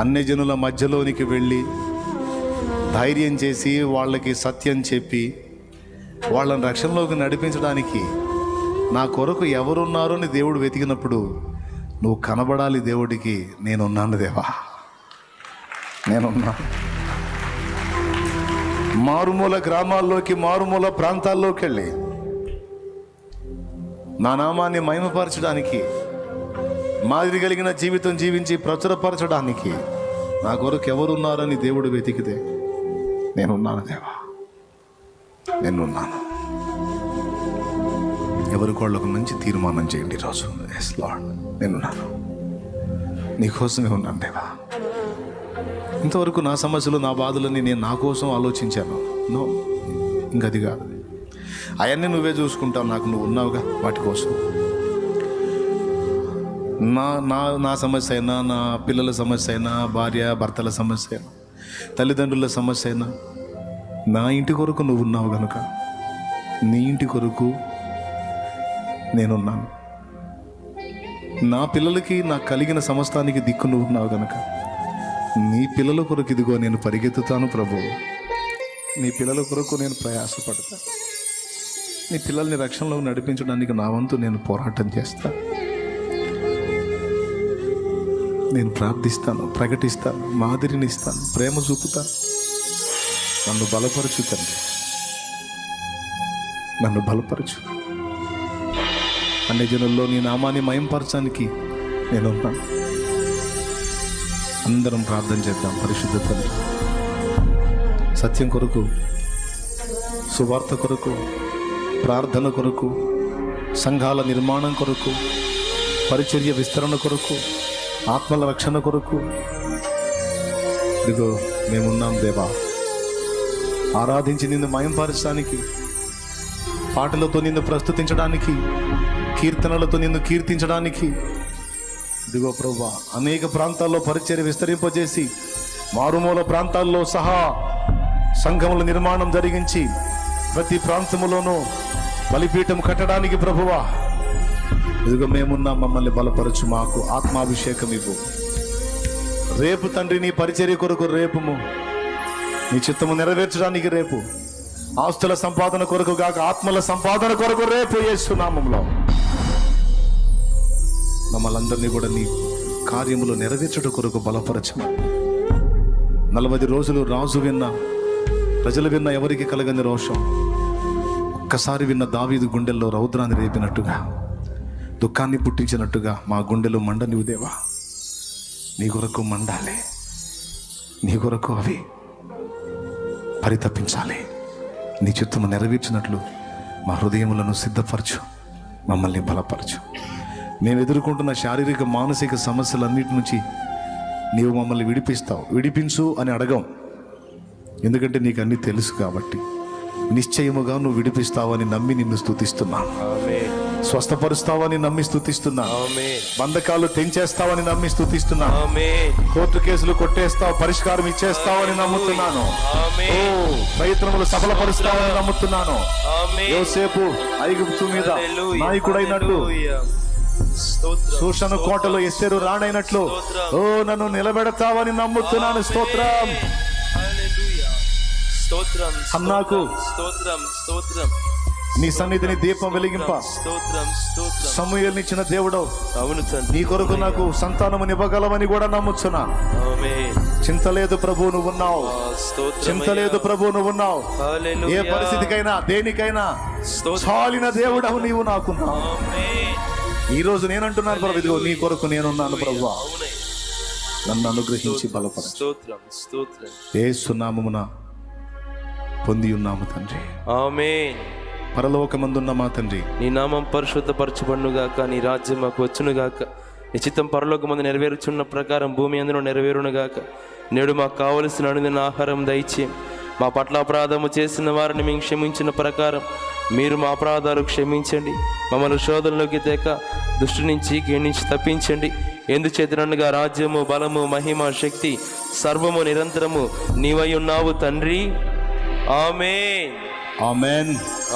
అన్యజనుల మధ్యలోనికి వెళ్ళి ధైర్యం చేసి వాళ్ళకి సత్యం చెప్పి వాళ్ళని రక్షణలోకి నడిపించడానికి నా కొరకు ఎవరున్నారో అని దేవుడు వెతికినప్పుడు నువ్వు కనబడాలి దేవుడికి. నేనున్నాను దేవా, నేనున్నాను. మారుమూల గ్రామాల్లోకి, మారుమూల ప్రాంతాల్లోకి వెళ్ళి నా నామాన్ని మహిమపరచడానికి, మాదిరి కలిగిన జీవితం జీవించి ప్రచురపరచడానికి నా కొరకు ఎవరున్నారని దేవుడు వెతికితే నేనున్నాను దేవా, నేనున్నాను. ఎవరికి వాళ్ళకు మంచి తీర్మానం చేయండి ఈరోజు. ఎస్ లార్డ్, నేనున్నాను, నీకోసమే ఉన్నాను దేవా. ఇంతవరకు నా సమస్యలు, నా బాధలని నేను నా కోసం ఆలోచించాను. నో, ఇంకది కాదు. అవన్నీ నువ్వే చూసుకుంటావు, నాకు నువ్వు ఉన్నావుగా వాటి కోసం. నా సమస్య అయినా, నా పిల్లల సమస్య అయినా, భార్య భర్తల సమస్య అయినా, తల్లిదండ్రుల సమస్య అయినా, నా ఇంటి కొరకు నువ్వు ఉన్నావు కనుక నీ ఇంటి కొరకు నేనున్నాను. నా పిల్లలకి, నాకు కలిగిన సమస్తానికి దిక్కు నువ్వు ఉన్నావు కనుక నీ పిల్లల కొరకు ఇదిగో నేను పరిగెత్తుతాను ప్రభు. నీ పిల్లల కొరకు నేను ప్రయాసపడతా. నీ పిల్లల్ని రక్షణలో నడిపించడానికి నా వంతు నేను పోరాటం చేస్తా. నేను ప్రార్థిస్తాను, ప్రకటిస్తాను, మాదిరిని ఇస్తాను, ప్రేమ చూపుతాను. నన్ను బలపరచు తండ్రి, నన్ను బలపరచు. అన్ని జనుల్లో నీ నామాన్ని మయంపరచడానికి నేనున్నాను. అందరం ప్రార్థన చేద్దాం. పరిశుద్ధ తండ్రి, సత్యం కొరకు, సువార్త కొరకు, ప్రార్థన కొరకు, సంఘాల నిర్మాణం కొరకు, పరిచర్య విస్తరణ కొరకు, ఆత్మల రక్షణ కొరకు ఇదిగో మేమున్నాం దేవా. ఆరాధించి నిన్ను మయంపరచడానికి, పాటలతో నిన్ను ప్రస్తుతించడానికి, కీర్తనలతో నిన్ను కీర్తించడానికి ఇదిగో ప్రభువా అనేక ప్రాంతాల్లో పరిచర్య విస్తరింపజేసి మారుమూల ప్రాంతాల్లో సహా సంఘముల నిర్మాణం జరిగించి ప్రతి ప్రాంతములోనూ బలిపీఠం కట్టడానికి ప్రభువా ఇదిగో మేమున్నా. మమ్మల్ని బలపరచు, మాకు ఆత్మాభిషేకం ఇవ్వు. రేపు తండ్రి నీ పరిచర్య కొరకు రేపుము, నీ చిత్తము నెరవేర్చడానికి రేపు, ఆస్తుల సంపాదన కొరకు కాక ఆత్మల సంపాదన కొరకు రేపు యేసు నామములో మమ్మల్ని అందరినీ కూడా నీ కార్యములు నెరవేర్చుట కొరకు బలపరచము. 40 రోజులు రాజు విన్న, ప్రజలు విన్న ఎవరికి కలగని రోషం ఒక్కసారి విన్న దావీదు గుండెల్లో రౌద్రాన్ని రేపినట్టుగా, దుఃఖాన్ని పుట్టించినట్టుగా మా గుండెలు మండనివు దేవా. నీ కొరకు మండాలి, నీ కొరకు అవి పరితపించాలి. నీ చిత్తము నెరవేర్చినట్లు మా హృదయములను సిద్ధపరచు, మమ్మల్ని బలపరచు. మేము ఎదుర్కొంటున్న శారీరక మానసిక సమస్యలన్నిటి నుంచి నీవు మమ్మల్ని విడిపిస్తావు. విడిపించు అని అడగం, ఎందుకంటే నీకు అన్నీ తెలుసు కాబట్టి. నిశ్చయముగా నువ్వు విడిపిస్తావని నమ్మి నిన్ను స్తుతిస్తున్నా. స్వస్థపరుస్తావని నమ్మి స్తుతిస్తున్నా. బంధకాలు తెంచేస్తావని నమ్మి స్తుతిస్తున్నా. కోర్టు కేసులు కొట్టేస్తావు, పరిష్కారం ఇచ్చేస్తావని నమ్ముతున్నాను. ప్రయత్నములు సఫలపరుస్తావని నమ్ముతున్నాను. యోసేపు ఐగుప్తు మీద నాయకుడైనట్టు, శూషణ కోటలో ఎస్తేరు రాణైనట్లు నన్ను నిలబెడతావని నమ్ముతున్నాను. స్తోత్రం. హన్నాకు నీ సన్నిధిని దీపం వెలిగింప సమూయేలునిచ్చిన దేవుడవు. నీ కొరకు నాకు సంతానము నివ్వగలవని కూడా నమ్ముచున్నా. చింత లేదు ప్రభు, నువ్వు ఉన్నావు. చింత లేదు ప్రభు, నువ్వు ఉన్నావు. ఏ పరిస్థితికైనా దేనికైనా చాలిన దేవుడవు నీవు నాకున్నావు. ఈ రోజు నేనంటున్నాను ప్రభు, ఇదిగో నీ కొరకు నేనున్నాను ప్రభువా. నన్ను అనుగ్రహించి బలపరచు. యేసు నామమున పొంది ఉన్నాము తండ్రి. ఆమేన్. పరలోకమందున్న మా తండ్రి, నీ నామం పరిశుద్ధపరచబడునుగాక, నీ రాజ్యం మాకు వచ్చునుగాక, నీ చిత్తం పరలోకమందు నెరవేరుచున్న ప్రకారం భూమి అందులో నెరవేరునుగాక. నేడు మాకు కావలసిన అనుదిన ఆహారం దయచేయం. మా పట్ల అపరాధము చేసిన వారిని మేము క్షమించిన ప్రకారం మీరు మా అపరాధాలు క్షమించండి. మమ్మల్ని శోధనలోకి తేక దుష్టు నుంచి కీడించి తప్పించండి. ఎందుచేతనగా రాజ్యము, బలము, మహిమ, శక్తి సర్వము నిరంతరము నీవై ఉన్నావు తండ్రి. ఆమేన్. ఆమేన్.